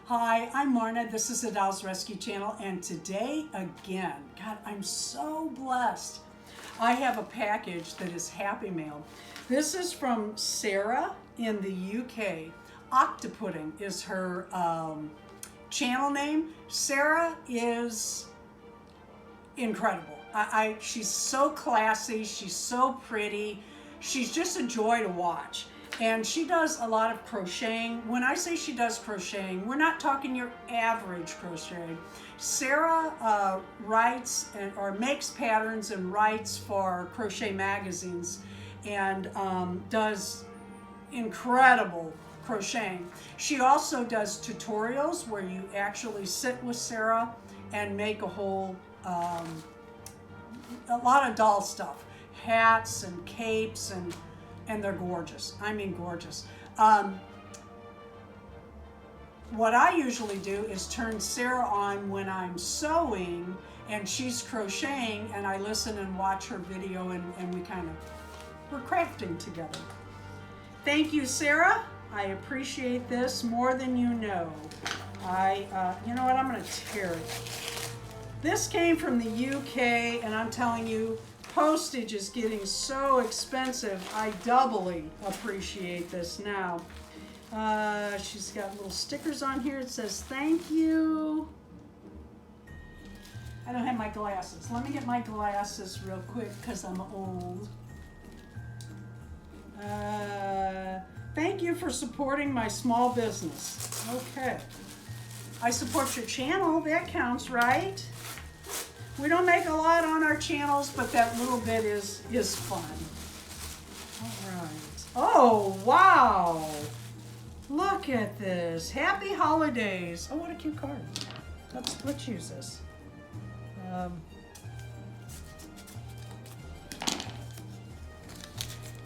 Hi, I'm Marna. This is the Dolls Rescue Channel, and today again, God, I'm so blessed. I have a package that is Happy Mail. This is from Sara in the UK. Octopudding is her channel name. Sara is incredible. She's so classy. She's so pretty. She's just a joy to watch. And she does a lot of crocheting. When I say she does crocheting, we're not talking your average crocheting. Sara writes or makes patterns and writes for crochet magazines and does incredible crocheting. She also does tutorials where you actually sit with Sara and make a whole, a lot of doll stuff, hats and capes, and they're gorgeous. I mean gorgeous. What I usually do is turn Sara on when I'm sewing and she's crocheting, and I listen and watch her video, and we're crafting together. Thank you, Sara. I appreciate this more than you know. You know what, I'm gonna tear it. This came from the UK, and I'm telling you, postage is getting so expensive. I doubly appreciate this now. She's got little stickers on here. It says thank you. I don't have my glasses. Let me get my glasses real quick because I'm old. Thank you for supporting my small business. Okay. I support your channel. That counts, right? We don't make a lot on our channels, but that little bit is fun. All right. Oh, wow. Look at this. Happy holidays. Oh, what a cute card. Let's use this.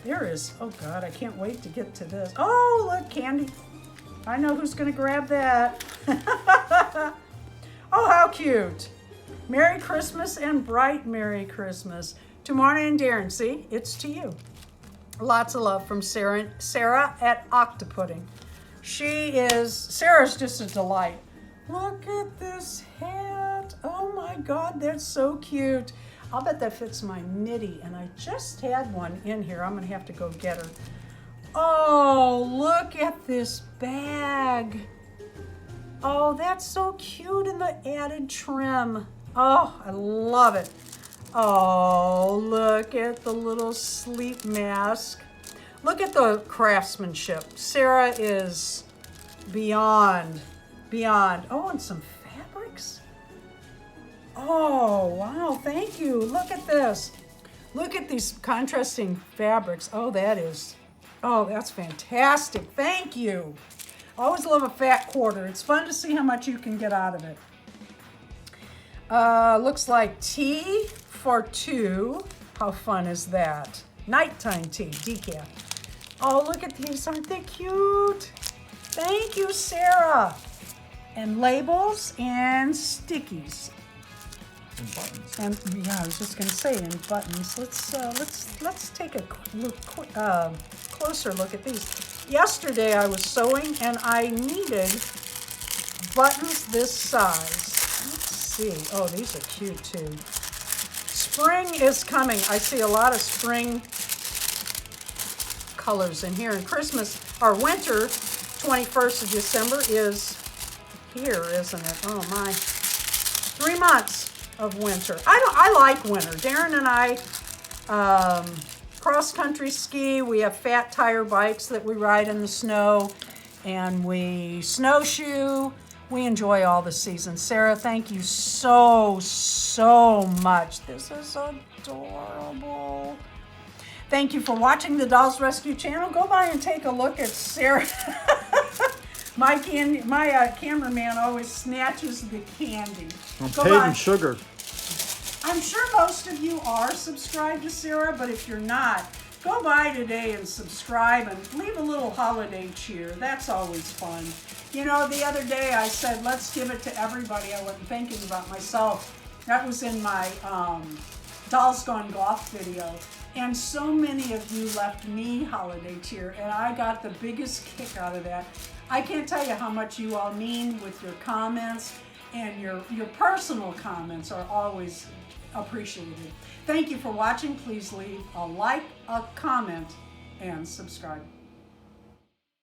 There is, oh God, I can't wait to get to this. Oh, look, candy. I know who's gonna grab that. Oh, how cute. Merry Christmas and bright Merry Christmas to Marna and Darren. See, it's to you. Lots of love from Sara at Octopudding. Sara's just a delight. Look at this hat. Oh my God, that's so cute. I'll bet that fits my midi, and I just had one in here. I'm gonna have to go get her. Oh, look at this bag. Oh, that's so cute in the added trim. Oh, I love it. Oh, look at the little sleep mask. Look at the craftsmanship. Sara is beyond. Oh, and some fabrics. Oh, wow, thank you. Look at this. Look at these contrasting fabrics. Oh, that's fantastic. Thank you. I always love a fat quarter. It's fun to see how much you can get out of it. Looks like tea for two. How fun is that? Nighttime tea, decaf. Oh, look at these. Aren't they cute? Thank you, Sara. And labels and stickies. And buttons. And yeah, I was just gonna say, and buttons. Let's take a closer look at these. Yesterday I was sewing and I needed buttons this size. Let's see. Oh, these are cute too. Spring is coming. I see a lot of spring colors in here. And Christmas, or winter, 21st of December is here, isn't it? Oh my. 3 months of winter. I like winter. Darren and I cross-country ski. We have fat tire bikes that we ride in the snow, and we snowshoe. We enjoy all the seasons. Sara, thank you so much. This is adorable. Thank you for watching the Dolls Rescue Channel. Go by and take a look at Sara. My cameraman always snatches the candy. I'm paid in sugar. I'm sure most of you are subscribed to Sara, but if you're not, go by today and subscribe and leave a little holiday cheer. That's always fun. You know, the other day I said, let's give it to everybody. I wasn't thinking about myself. That was in my Dolls Gone Golf video. And so many of you left me holiday cheer, and I got the biggest kick out of that. I can't tell you how much you all mean with your comments, and your personal comments are always appreciated. Thank you for watching. Please leave a like, a comment, and subscribe.